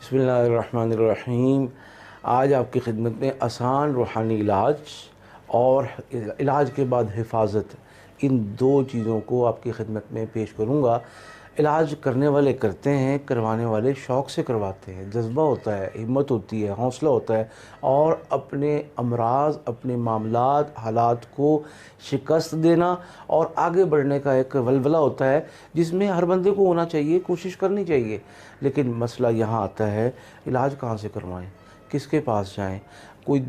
بسم اللہ الرحمن الرحیم۔ آج آپ کی خدمت میں آسان روحانی علاج اور علاج کے بعد حفاظت، ان دو چیزوں کو آپ کی خدمت میں پیش کروں گا۔ علاج کرنے والے کرتے ہیں، کروانے والے شوق سے کرواتے ہیں، جذبہ ہوتا ہے، ہمت ہوتی ہے، حوصلہ ہوتا ہے، اور اپنے امراض، اپنے معاملات، حالات کو شکست دینا اور آگے بڑھنے کا ایک ولولہ ہوتا ہے جس میں ہر بندے کو ہونا چاہیے، کوشش کرنی چاہیے۔ لیکن مسئلہ یہاں آتا ہے، علاج کہاں سے کروائیں، کس کے پاس جائیں؟ کوئی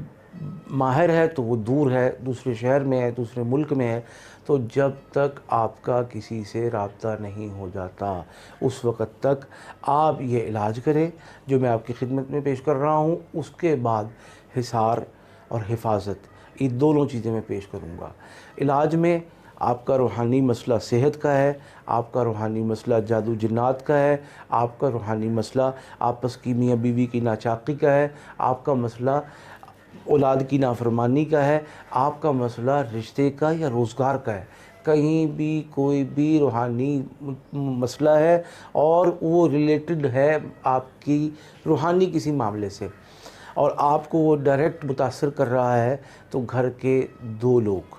ماہر ہے تو وہ دور ہے، دوسرے شہر میں ہے، دوسرے ملک میں ہے، تو جب تک آپ کا کسی سے رابطہ نہیں ہو جاتا اس وقت تک آپ یہ علاج کریں جو میں آپ کی خدمت میں پیش کر رہا ہوں۔ اس کے بعد حصار اور حفاظت، یہ دونوں چیزیں میں پیش کروں گا۔ علاج میں آپ کا روحانی مسئلہ صحت کا ہے، آپ کا روحانی مسئلہ جادو جنات کا ہے، آپ کا روحانی مسئلہ آپس کی میاں بیوی کی ناچاقی کا ہے، آپ کا مسئلہ اولاد کی نافرمانی کا ہے، آپ کا مسئلہ رشتے کا یا روزگار کا ہے، کہیں بھی کوئی بھی روحانی مسئلہ ہے اور وہ ریلیٹڈ ہے آپ کی روحانی کسی معاملے سے، اور آپ کو وہ ڈائریکٹ متاثر کر رہا ہے، تو گھر کے 2 لوگ،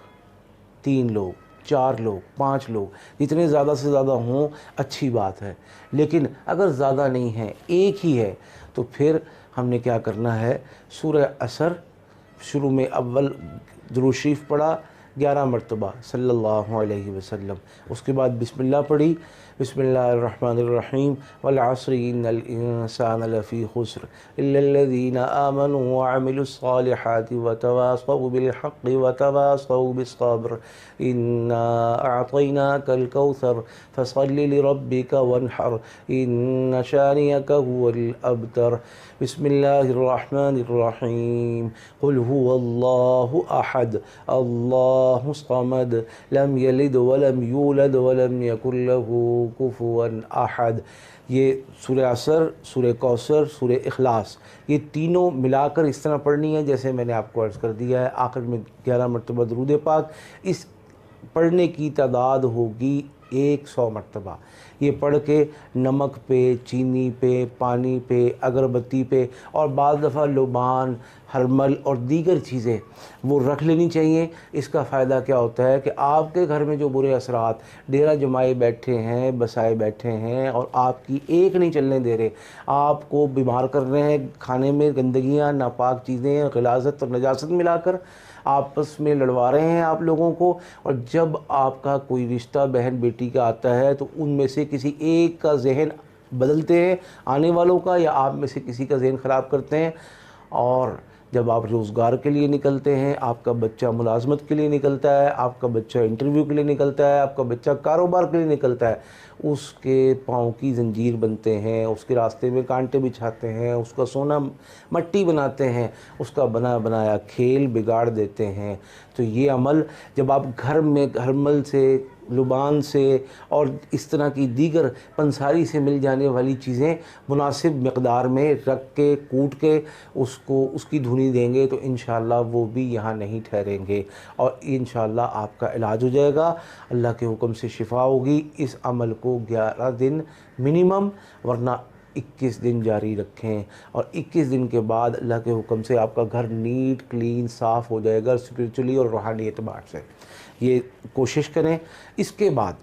3 لوگ، 4 لوگ، 5 لوگ، جتنے زیادہ سے زیادہ ہوں اچھی بات ہے، لیکن اگر زیادہ نہیں ہیں، ایک ہی ہے، تو پھر ہم نے کیا کرنا ہے؟ سورہ عصر شروع میں اول درود شریف پڑھا 11 مرتبہ صلی اللہ علیہ وسلم، اس کے بعد بسم اللہ پڑھی، بسم اللہ الرحمن الرحیم، والعصر ان الانسان لفی خسر الا الذین آمنوا وعملوا الصالحات وتواصوا بالحق وتواصوا بالصبر انا اعطیناک الکوثر فصل لربک وانحر ان شانئک هو الابتر۔ بسم اللہ الرحمن الرحیم، قل هو اللہ احد اللہ الصمد لم یلد ولم یولد ولم یکن له کفوا احد۔ یہ سورہ عصر، سورہ کوثر، سورہ اخلاص، یہ تینوں ملا کر اس طرح پڑھنی ہے جیسے میں نے آپ کو عرض کر دیا ہے۔ آخر میں 11 مرتبہ درود پاک، اس پڑھنے کی تعداد ہوگی 100 مرتبہ۔ یہ پڑھ کے نمک پہ، چینی پہ، پانی پہ، اگربتی پہ، اور بعض دفعہ لبان، ہرمل اور دیگر چیزیں وہ رکھ لینی چاہیے۔ اس کا فائدہ کیا ہوتا ہے کہ آپ کے گھر میں جو برے اثرات ڈیرہ جمائے بیٹھے ہیں، بسائے بیٹھے ہیں، اور آپ کی ایک نہیں چلنے دے رہے، آپ کو بیمار کر رہے ہیں، کھانے میں گندگیاں، ناپاک چیزیں، غلاظت اور نجاست ملا کر آپس میں لڑوا رہے ہیں آپ لوگوں کو، اور جب آپ کا کوئی رشتہ بہن بیٹی کا آتا ہے تو ان میں سے کسی ایک کا ذہن بدلتے ہیں آنے والوں کا، یا آپ میں سے کسی کا ذہن خراب کرتے ہیں، اور جب آپ روزگار کے لیے نکلتے ہیں، آپ کا بچہ ملازمت کے لیے نکلتا ہے، آپ کا بچہ انٹرویو کے لیے نکلتا ہے، آپ کا بچہ کاروبار کے لیے نکلتا ہے، اس کے پاؤں کی زنجیر بنتے ہیں، اس کے راستے میں کانٹے بچھاتے ہیں، اس کا سونا مٹی بناتے ہیں، اس کا بنا بنایا کھیل بگاڑ دیتے ہیں۔ تو یہ عمل جب آپ گھر میں ہرمل سے، لبان سے اور اس طرح کی دیگر پنساری سے مل جانے والی چیزیں مناسب مقدار میں رکھ کے کوٹ کے اس کو اس کی دھنی دیں گے تو انشاءاللہ وہ بھی یہاں نہیں ٹھہریں گے، اور انشاءاللہ آپ کا علاج ہو جائے گا، اللہ کے حکم سے شفا ہوگی۔ اس عمل کو 11 دن منیمم، ورنہ 21 دن جاری رکھیں، اور 21 دن کے بعد اللہ کے حکم سے آپ کا گھر نیٹ کلین صاف ہو جائے گا، اسپریچولی اور روحانی اعتبار سے۔ یہ کوشش کریں۔ اس کے بعد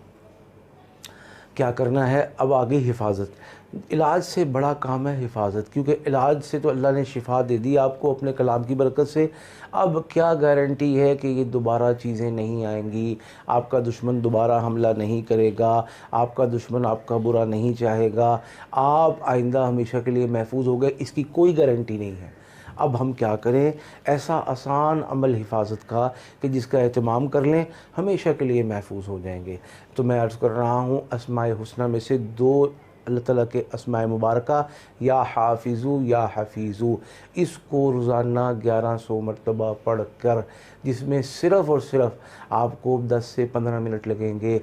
کیا کرنا ہے؟ اب آگے حفاظت۔ علاج سے بڑا کام ہے حفاظت، کیونکہ علاج سے تو اللہ نے شفا دے دی آپ کو اپنے کلام کی برکت سے، اب کیا گارنٹی ہے کہ یہ دوبارہ چیزیں نہیں آئیں گی، آپ کا دشمن دوبارہ حملہ نہیں کرے گا، آپ کا دشمن آپ کا برا نہیں چاہے گا، آپ آئندہ ہمیشہ کے لیے محفوظ ہو گئے، اس کی کوئی گارنٹی نہیں ہے۔ اب ہم کیا کریں؟ ایسا آسان عمل حفاظت کا کہ جس کا اہتمام کر لیں ہمیشہ کے لیے محفوظ ہو جائیں گے۔ تو میں عرض کر رہا ہوں، اسماء حسنہ میں سے 2 اللہ تعالیٰ کے اسماء مبارکہ، یا حافظو یا حفیظو، اس کو روزانہ 1100 مرتبہ پڑھ کر، جس میں صرف اور صرف آپ کو 10 سے 15 منٹ لگیں گے،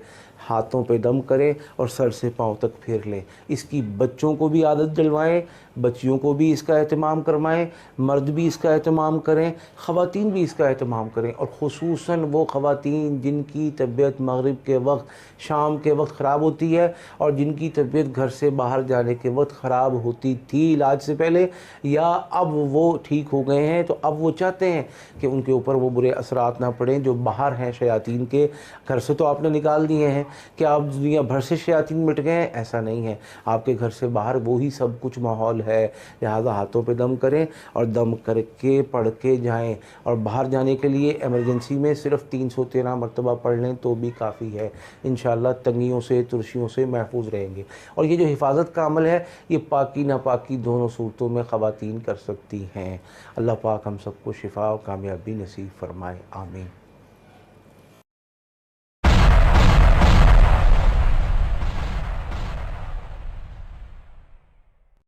ہاتھوں پہ دم کریں اور سر سے پاؤں تک پھیر لیں۔ اس کی بچوں کو بھی عادت ڈلوائیں، بچیوں کو بھی اس کا اہتمام کروائیں، مرد بھی اس کا اہتمام کریں، خواتین بھی اس کا اہتمام کریں، اور خصوصاً وہ خواتین جن کی طبیعت مغرب کے وقت، شام کے وقت خراب ہوتی ہے، اور جن کی طبیعت گھر سے باہر جانے کے وقت خراب ہوتی تھی علاج سے پہلے، یا اب وہ ٹھیک ہو گئے ہیں تو اب وہ چاہتے ہیں کہ ان کے اوپر وہ برے اثرات نہ پڑیں جو باہر ہیں شیاطین کے۔ گھر سے تو آپ نے نکال دیے ہیں کہ آپ دنیا بھر سے شیاطین مٹ گئے ہیں، ایسا نہیں ہے، آپ کے گھر سے باہر وہی سب کچھ ماحول ہے۔ لہذا ہاتھوں پہ دم کریں اور دم کر کے پڑھ کے جائیں، اور باہر جانے کے لیے ایمرجنسی میں صرف 313 مرتبہ پڑھ لیں تو بھی کافی ہے۔ انشاءاللہ تنگیوں سے، ترشیوں سے محفوظ رہیں گے۔ اور یہ جو حفاظت کا عمل ہے یہ پاکی ناپاکی دونوں صورتوں میں خواتین کر سکتی ہیں۔ اللہ پاک ہم سب کو شفا و کامیابی نصیب فرمائے، آمین۔